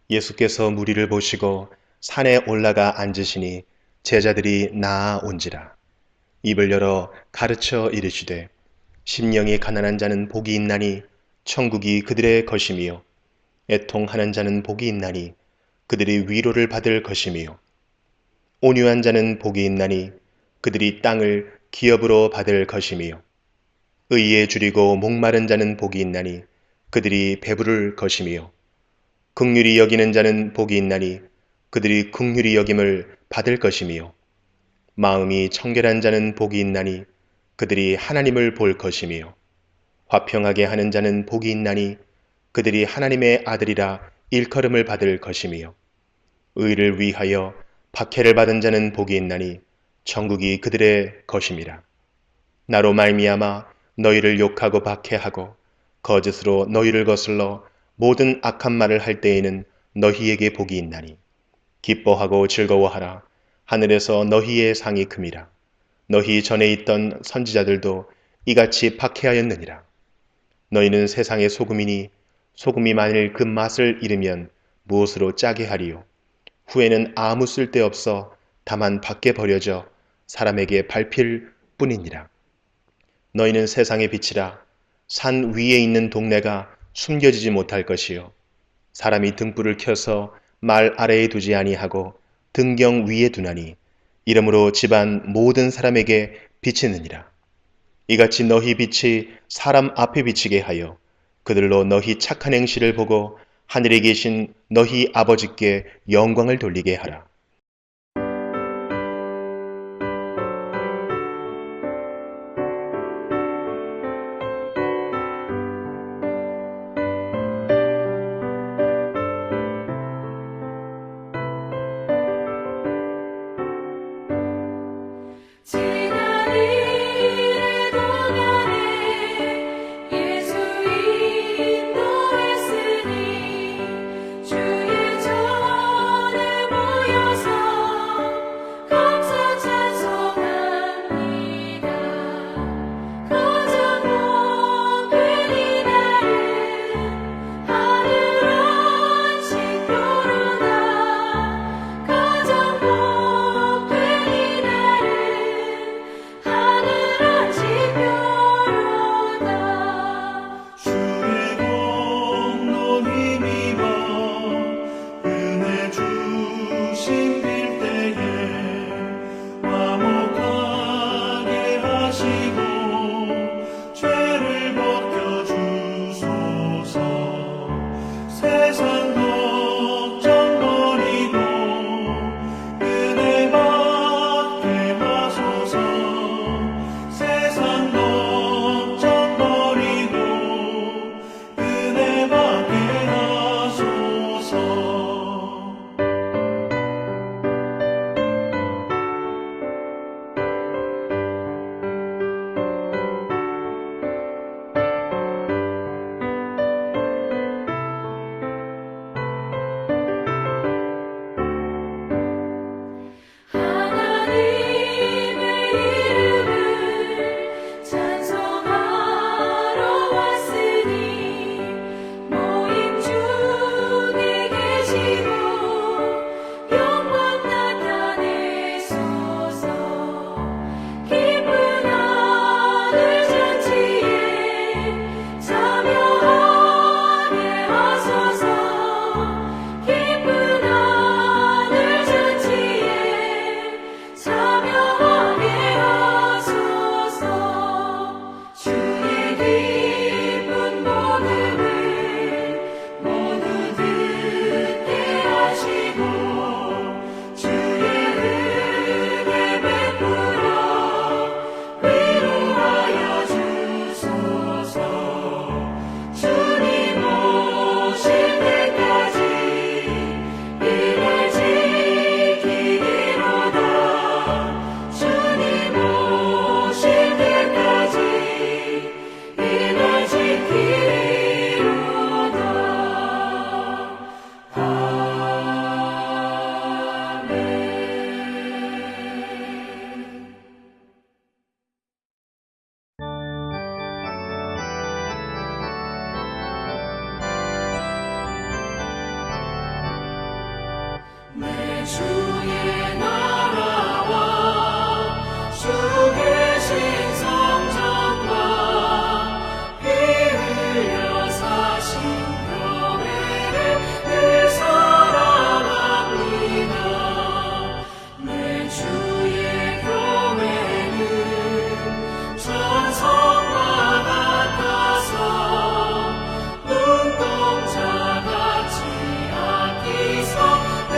예수께서 무리를 보시고 산에 올라가 앉으시니 제자들이 나아온지라. 입을 열어 가르쳐 이르시되 심령이 가난한 자는 복이 있나니 천국이 그들의 것이며 애통하는 자는 복이 있나니 그들이 위로를 받을 것이며 온유한 자는 복이 있나니 그들이 땅을 기업으로 받을 것이며 의에 줄이고 목마른 자는 복이 있나니 그들이 배부를 것이며 긍휼히 여기는 자는 복이 있나니 그들이 긍휼히 여김을 받을 것이며 마음이 청결한 자는 복이 있나니 그들이 하나님을 볼 것이며 화평하게 하는 자는 복이 있나니 그들이 하나님의 아들이라 일컬음을 받을 것이며 의를 위하여 박해를 받은 자는 복이 있나니 천국이 그들의 것임이라. 나로 말미암아 너희를 욕하고 박해하고 거짓으로 너희를 거슬러 모든 악한 말을 할 때에는 너희에게 복이 있나니 기뻐하고 즐거워하라. 하늘에서 너희의 상이 큼이라. 너희 전에 있던 선지자들도 이같이 박해하였느니라. 너희는 세상의 소금이니 소금이 만일 그 맛을 잃으면 무엇으로 짜게 하리요. 후에는 아무 쓸데없어 다만 밖에 버려져 사람에게 밟힐 뿐이니라. 너희는 세상의 빛이라. 산 위에 있는 동네가 숨겨지지 못할 것이요 사람이 등불을 켜서 말 아래에 두지 아니하고 등경 위에 두나니 이러므로 집안 모든 사람에게 비치느니라. 이같이 너희 빛이 사람 앞에 비치게 하여 그들로 너희 착한 행실을 보고 하늘에 계신 너희 아버지께 영광을 돌리게 하라. 지난 일의 동안에 예수 인도했으니 주의 전에 모여 주의 나라와 주 계신 성전과 피 흘려 사신 교회를 늘 사랑합니다. 내 주의 교회는 천성과 같아서 눈동자 같이 아끼사 늘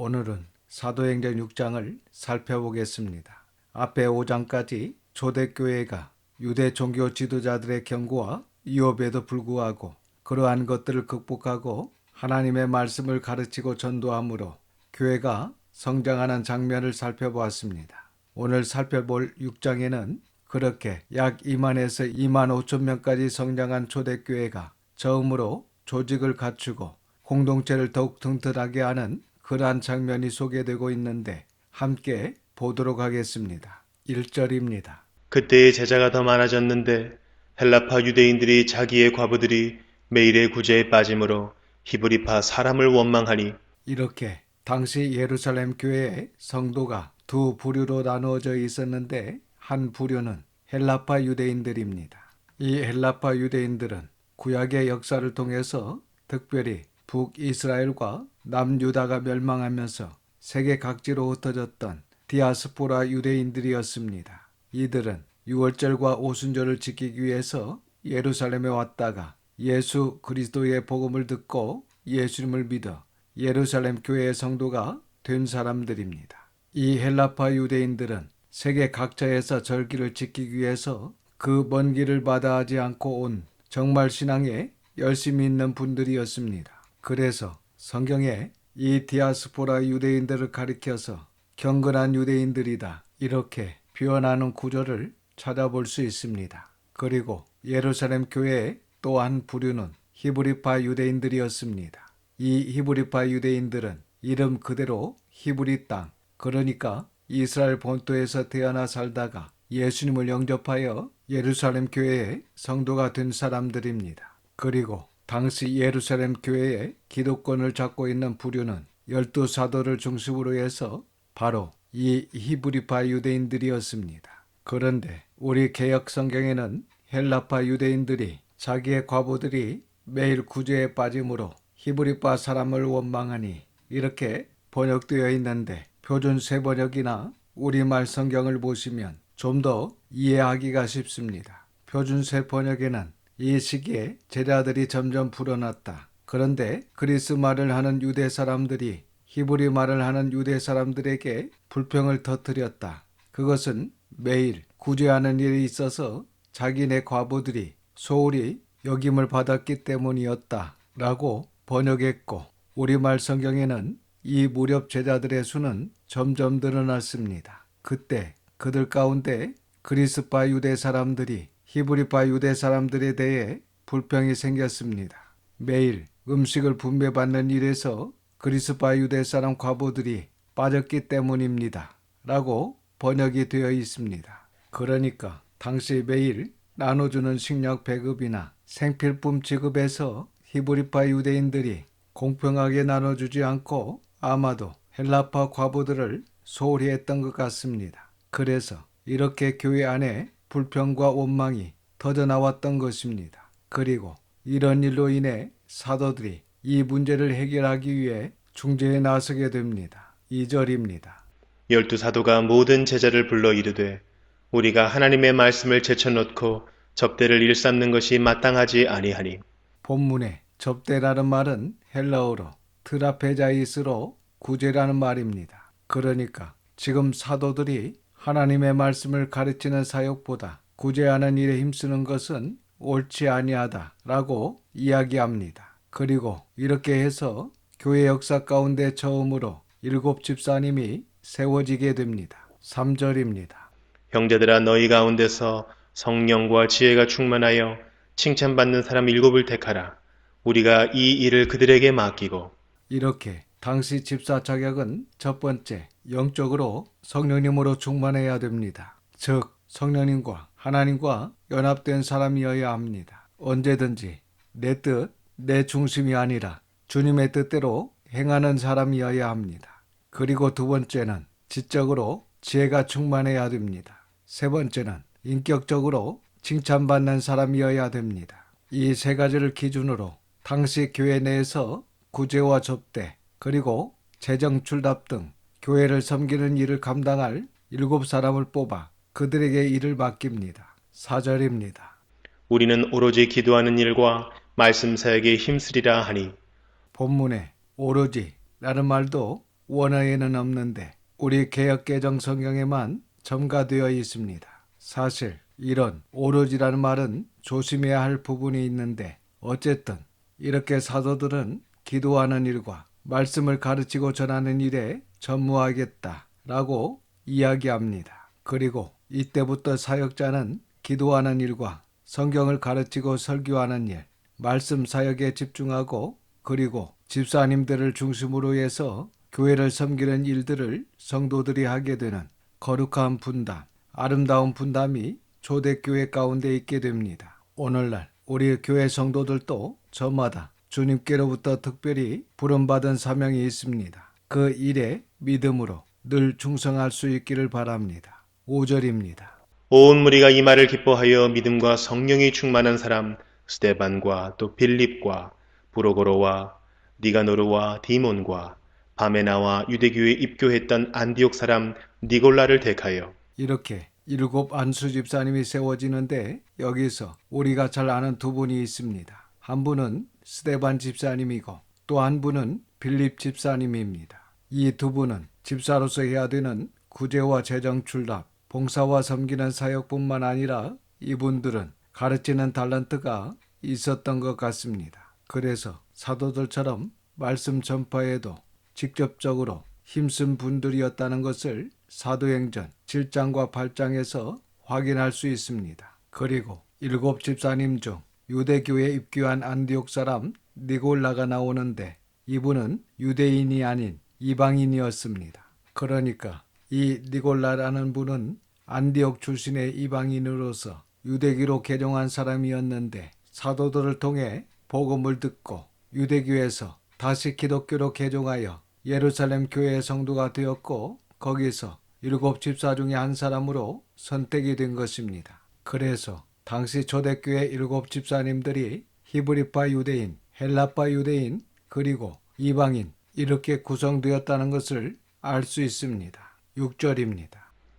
오늘은 사도행전 6장을 살펴보겠습니다. 앞에 5장까지 초대교회가 유대 종교 지도자들의 경고와 위협에도 불구하고 그러한 것들을 극복하고 하나님의 말씀을 가르치고 전도함으로 교회가 성장하는 장면을 살펴보았습니다. 오늘 살펴볼 6장에는 그렇게 약 2만에서 2만 5천 명까지 성장한 초대교회가 처음으로 조직을 갖추고 공동체를 더욱 튼튼하게 하는 그러한 장면이 소개되고 있는데 함께 보도록 하겠습니다. 1절입니다. 그때의 제자가 더 많아졌는데 헬라파 유대인들이 자기의 과부들이 매일의 구제에 빠짐으로 히브리파 사람을 원망하니 이렇게 당시 예루살렘 교회의 성도가 두 부류로 나누어져 있었는데 한 부류는 헬라파 유대인들입니다. 이 헬라파 유대인들은 구약의 역사를 통해서 특별히 북이스라엘과 남유다가 멸망하면서 세계 각지로 흩어졌던 디아스포라 유대인들이었습니다. 이들은 유월절과 오순절을 지키기 위해서 예루살렘에 왔다가 예수 그리스도의 복음을 듣고 예수님을 믿어 예루살렘 교회의 성도가 된 사람들입니다. 이 헬라파 유대인들은 세계 각처에서 절기를 지키기 위해서 그 먼 길을 마다하지 않고 온 정말 신앙에 열심히 있는 분들이었습니다. 그래서 성경에 이 디아스포라 유대인들을 가리켜서 경건한 유대인들이다 이렇게 표현하는 구절을 찾아볼 수 있습니다. 그리고 예루살렘 교회의 또 한 부류는 히브리파 유대인들이었습니다. 이 히브리파 유대인들은 이름 그대로 히브리 땅, 그러니까 이스라엘 본토에서 태어나 살다가 예수님을 영접하여 예루살렘 교회의 성도가 된 사람들입니다. 그리고 당시 예루살렘 교회의 기득권을 잡고 있는 부류는 12사도를 중심으로 해서 바로 이 히브리파 유대인들이었습니다. 그런데 우리 개역 성경에는 헬라파 유대인들이 자기의 과부들이 매일 구제에 빠짐으로 히브리파 사람을 원망하니 이렇게 번역되어 있는데 표준 세번역이나 우리말 성경을 보시면 좀 더 이해하기가 쉽습니다. 표준 세번역에는 이 시기에 제자들이 점점 불어났다. 그런데 그리스 말을 하는 유대 사람들이 히브리 말을 하는 유대 사람들에게 불평을 터뜨렸다. 그것은 매일 구제하는 일이 있어서 자기네 과부들이 소홀히 여김을 받았기 때문이었다 라고 번역했고 우리말 성경에는 이 무렵 제자들의 수는 점점 늘어났습니다. 그때 그들 가운데 그리스파 유대 사람들이 히브리파 유대 사람들에 대해 불평이 생겼습니다. 매일 음식을 분배받는 일에서 그리스파 유대 사람 과부들이 빠졌기 때문입니다. 라고 번역이 되어 있습니다. 그러니까 당시 매일 나눠주는 식량 배급이나 생필품 지급에서 히브리파 유대인들이 공평하게 나눠주지 않고 아마도 헬라파 과부들을 소홀히 했던 것 같습니다. 그래서 이렇게 교회 안에 불평과 원망이 터져나왔던 것입니다. 그리고 이런 일로 인해 사도들이 이 문제를 해결하기 위해 중재에 나서게 됩니다. 2절입니다. 12사도가 모든 제자를 불러 이르되 우리가 하나님의 말씀을 제쳐놓고 접대를 일삼는 것이 마땅하지 아니하니 본문에 접대라는 말은 헬라어로 트라페자이스로 구제라는 말입니다. 그러니까 지금 사도들이 하나님의 말씀을 가르치는 사역보다 구제하는 일에 힘쓰는 것은 옳지 아니하다라고 이야기합니다. 그리고 이렇게 해서 교회 역사 가운데 처음으로 7 집사님이 세워지게 됩니다. 3절입니다. 형제들아 너희 가운데서 성령과 지혜가 충만하여 칭찬받는 사람 7을 택하라. 우리가 이 일을 그들에게 맡기고 이렇게 당시 집사 자격은 첫 번째, 영적으로 성령님으로 충만해야 됩니다. 즉 성령님과 하나님과 연합된 사람이어야 합니다. 언제든지 내 뜻, 내 중심이 아니라 주님의 뜻대로 행하는 사람이어야 합니다. 그리고 두 번째는 지적으로 지혜가 충만해야 됩니다. 세 번째는 인격적으로 칭찬받는 사람이어야 됩니다. 이 세 가지를 기준으로 당시 교회 내에서 구제와 접대, 그리고 재정 출납 등 교회를 섬기는 일을 감당할 7사람을 뽑아 그들에게 일을 맡깁니다. 4절입니다. 우리는 오로지 기도하는 일과 말씀 사역에 힘쓰리라 하니 본문에 오로지 라는 말도 원어에는 없는데 우리 개역개정 성경에만 첨가되어 있습니다. 사실 이런 오로지라는 말은 조심해야 할 부분이 있는데 어쨌든 이렇게 사도들은 기도하는 일과 말씀을 가르치고 전하는 일에 전무하겠다라고 이야기합니다. 그리고 이때부터 사역자는 기도하는 일과 성경을 가르치고 설교하는 일, 말씀 사역에 집중하고 그리고 집사님들을 중심으로 해서 교회를 섬기는 일들을 성도들이 하게 되는 거룩한 분담, 아름다운 분담이 초대교회 가운데 있게 됩니다. 오늘날 우리 교회 성도들도 저마다 주님께로부터 특별히 부름받은 사명이 있습니다. 그 일에 믿음으로 늘 충성할 수 있기를 바랍니다. 5절입니다. 온 무리가 이 말을 기뻐하여 믿음과 성령이 충만한 사람 스데반과 또 빌립과 브로고로와 니가노르와 디몬과 밤에 나와 유대교에 입교했던 안디옥 사람 니골라를 택하여 이렇게 7 안수 집사님이 세워지는데 여기서 우리가 잘 아는 두 분이 있습니다. 한 분은 스데반 집사님이고 또 한 분은 빌립 집사님입니다. 이 두 분은 집사로서 해야 되는 구제와 재정 출납, 봉사와 섬기는 사역뿐만 아니라 이분들은 가르치는 달란트가 있었던 것 같습니다. 그래서 사도들처럼 말씀 전파에도 직접적으로 힘쓴 분들이었다는 것을 사도행전 7장과 8장에서 확인할 수 있습니다. 그리고 7 집사님 중 유대교에 입교한 안디옥 사람 니골라가 나오는데 이분은 유대인이 아닌 이방인이었습니다. 그러니까 이 니골라라는 분은 안디옥 출신의 이방인으로서 유대교로 개종한 사람이었는데 사도들을 통해 복음을 듣고 유대교에서 다시 기독교로 개종하여 예루살렘 교회의 성도가 되었고 거기서 7 집사 중에 한 사람으로 선택이 된 것입니다. 그래서 당시 초대교회 7 집사님들이 히브리파 유대인, 헬라파 유대인, 그리고 이방인 이렇게 구성되었다는 것을 알 수 있습니다. 6절입니다.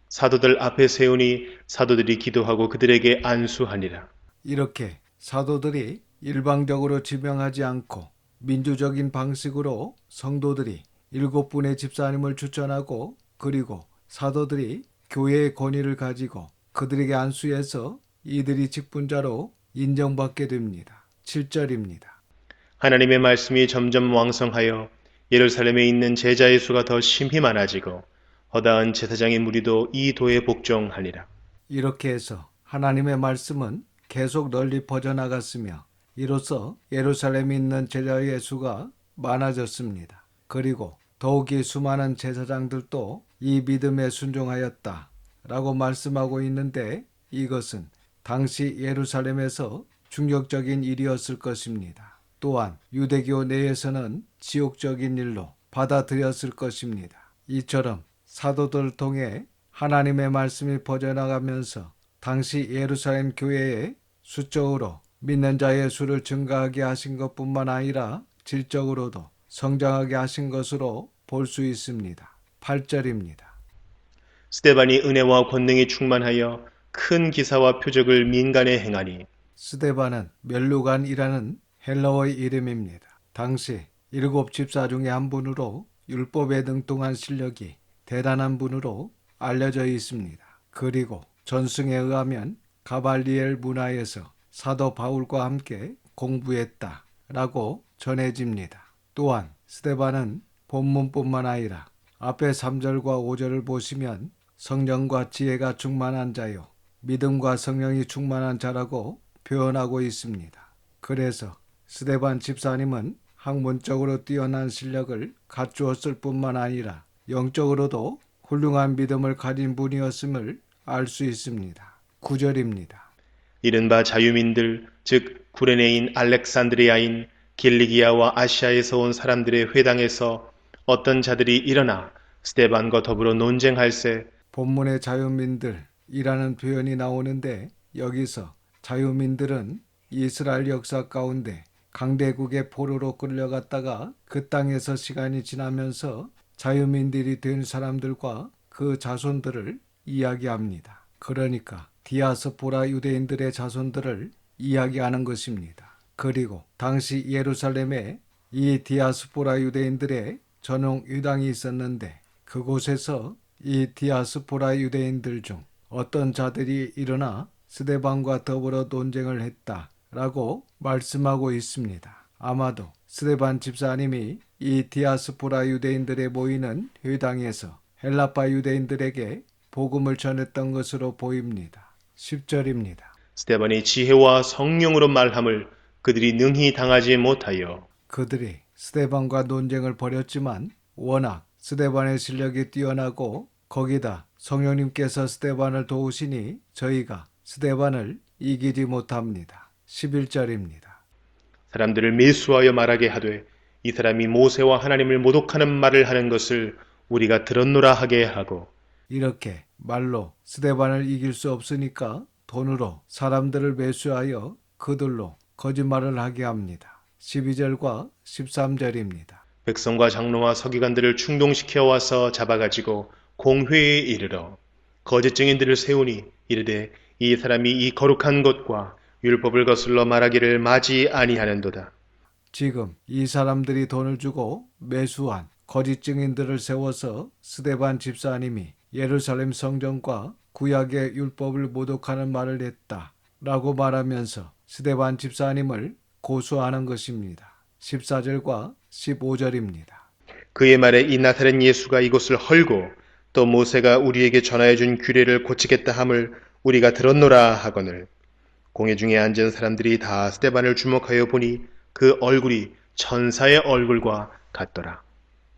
사도들 앞에 세우니 사도들이 기도하고 그들에게 안수하니라. 이렇게 사도들이 일방적으로 지명하지 않고 민주적인 방식으로 성도들이 7분의 집사님을 추천하고 그리고 사도들이 교회의 권위를 가지고 그들에게 안수해서 이들이 직분자로 인정받게 됩니다. 7절입니다. 하나님의 말씀이 점점 왕성하여 예루살렘에 있는 제자의 수가 더 심히 많아지고 허다한 제사장의 무리도 이 도에 복종하니라. 이렇게 해서 하나님의 말씀은 계속 널리 퍼져나갔으며 이로써 예루살렘에 있는 제자의 수가 많아졌습니다. 그리고 더욱이 수많은 제사장들도 이 믿음에 순종하였다 라고 말씀하고 있는데 이것은 당시 예루살렘에서 충격적인 일이었을 것입니다. 또한 유대교 내에서는 지옥적인 일로 받아들였을 것입니다. 이처럼 사도들을 통해 하나님의 말씀이 퍼져나가면서 당시 예루살렘 교회에 수적으로 믿는 자의 수를 증가하게 하신 것뿐만 아니라 질적으로도 성장하게 하신 것으로 볼 수 있습니다. 8절입니다. 스데반이 은혜와 권능이 충만하여 큰 기사와 표적을 민간에 행하니 스데반은 멜루간이라는 헬라어의 이름입니다. 당시 7 집사 중에 한 분으로 율법에 능통한 실력이 대단한 분으로 알려져 있습니다. 그리고 전승에 의하면 가발리엘 문화에서 사도 바울과 함께 공부했다라고 전해집니다. 또한 스데반은 본문뿐만 아니라 앞에 3절과 5절을 보시면 성령과 지혜가 충만한 자요 믿음과 성령이 충만한 자라고 표현하고 있습니다. 그래서 스데반 집사님은 학문적으로 뛰어난 실력을 갖추었을 뿐만 아니라 영적으로도 훌륭한 믿음을 가진 분이었음을 알 수 있습니다. 9절입니다. 이른바 자유민들 즉 구레네인 알렉산드리아인 길리기아와 아시아에서 온 사람들의 회당에서 어떤 자들이 일어나 스데반과 더불어 논쟁할세. 본문의 자유민들이라는 표현이 나오는데 여기서 자유민들은 이스라엘 역사 가운데 강대국의 포로로 끌려갔다가 그 땅에서 시간이 지나면서 자유민들이 된 사람들과 그 자손들을 이야기합니다. 그러니까 디아스포라 유대인들의 자손들을 이야기하는 것입니다. 그리고 당시 예루살렘에 이 디아스포라 유대인들의 전용 유당이 있었는데 그곳에서 이 디아스포라 유대인들 중 어떤 자들이 일어나 스데반과 더불어 논쟁을 했다라고 말씀하고 있습니다. 아마도 스데반 집사님이 이 디아스포라 유대인들의 모이는 회당에서 헬라파 유대인들에게 복음을 전했던 것으로 보입니다. 10절입니다. 스데반이 지혜와 성령으로 말함을 그들이 능히 당하지 못하여 그들이 스데반과 논쟁을 벌였지만 워낙 스데반의 실력이 뛰어나고 거기다 성령님께서 스데반을 도우시니 저희가 스데반을 이기지 못합니다. 11절입니다. 사람들을 매수하여 말하게 하되 이 사람이 모세와 하나님을 모독하는 말을 하는 것을 우리가 들었노라 하게 하고 이렇게 말로 스데반을 이길 수 없으니까 돈으로 사람들을 매수하여 그들로 거짓말을 하게 합니다. 12절과 13절입니다. 백성과 장로와 서기관들을 충동시켜 와서 잡아가지고 공회에 이르러 거짓 증인들을 세우니 이르되 이 사람이 이 거룩한 것과 율법을 거슬러 말하기를 마지 아니하는도다. 지금 이 사람들이 돈을 주고 매수한 거짓 증인들을 세워서 스데반 집사님이 예루살렘 성전과 구약의 율법을 모독하는 말을 했다라고 말하면서 스데반 집사님을 고소하는 것입니다. 14절과 15절입니다. 그의 말에 이 나사렛 예수가 이곳을 헐고 또 모세가 우리에게 전하여 준 규례를 고치겠다 함을 우리가 들었노라 하거늘 공회 중에 앉은 사람들이 다 스데반을 주목하여 보니 그 얼굴이 천사의 얼굴과 같더라.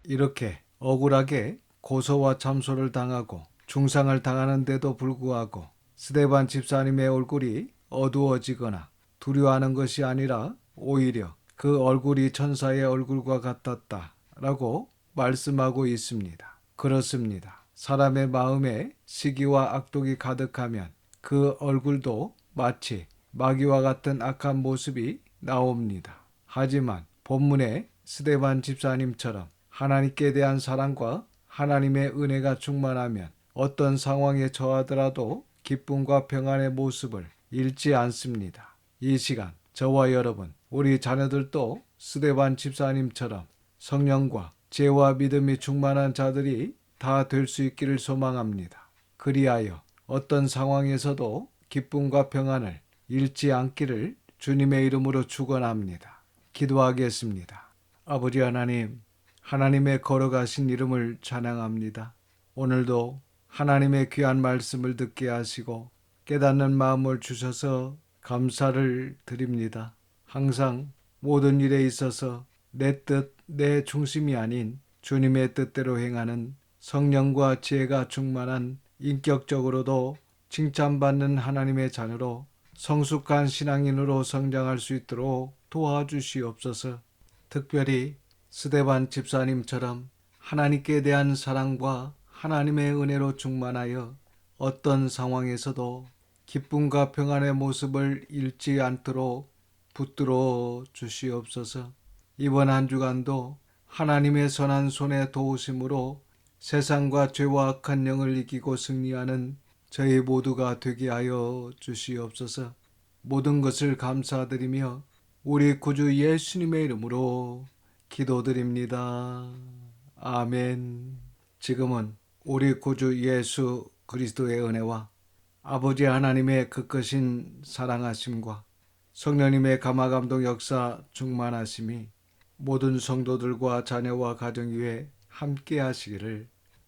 이렇게 억울하게 고소와 참소를 당하고 중상을 당하는데도 불구하고 스데반 집사님의 얼굴이 어두워지거나 두려워하는 것이 아니라 오히려 그 얼굴이 천사의 얼굴과 같았다라고 말씀하고 있습니다. 그렇습니다. 사람의 마음에 시기와 악독이 가득하면 그 얼굴도 마치 마귀와 같은 악한 모습이 나옵니다. 하지만 본문의 스데반 집사님처럼 하나님께 대한 사랑과 하나님의 은혜가 충만하면 어떤 상황에 처하더라도 기쁨과 평안의 모습을 잃지 않습니다. 이 시간 저와 여러분, 우리 자녀들도 스데반 집사님처럼 성령과 지혜와 믿음이 충만한 자들이 다 될 수 있기를 소망합니다. 그리하여 어떤 상황에서도 기쁨과 평안을 잃지 않기를 주님의 이름으로 축원합니다. 기도하겠습니다. 아버지 하나님, 하나님의 걸어가신 이름을 찬양합니다. 오늘도 하나님의 귀한 말씀을 듣게 하시고 깨닫는 마음을 주셔서 감사를 드립니다. 항상 모든 일에 있어서 내 뜻, 내 중심이 아닌 주님의 뜻대로 행하는 성령과 지혜가 충만한 인격적으로도 칭찬받는 하나님의 자녀로 성숙한 신앙인으로 성장할 수 있도록 도와주시옵소서. 특별히 스데반 집사님처럼 하나님께 대한 사랑과 하나님의 은혜로 충만하여 어떤 상황에서도 기쁨과 평안의 모습을 잃지 않도록 붙들어 주시옵소서. 이번 한 주간도 하나님의 선한 손의 도우심으로 세상과 죄와 악한 영을 이기고 승리하는 저희 모두가 되게 하여 주시옵소서. 모든 것을 감사드리며 우리 구주 예수님의 이름으로 기도드립니다. 아멘. 지금은 우리 구주 예수 그리스도의 은혜와 아버지 하나님의 그 크신 사랑하심과 성령님의 감화감동 역사 충만하심이 모든 성도들과 자녀와 가정 위에 함께 하시기를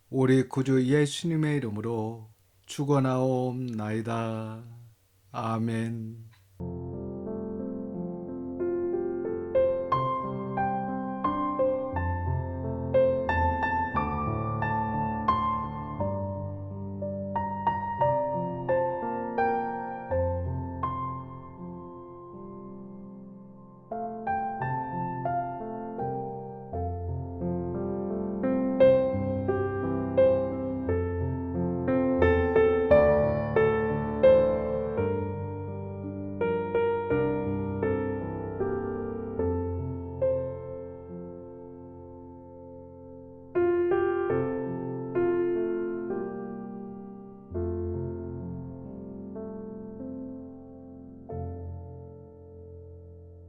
우리 구주 예수님의 이름으로 축원하옵나이다. 아멘.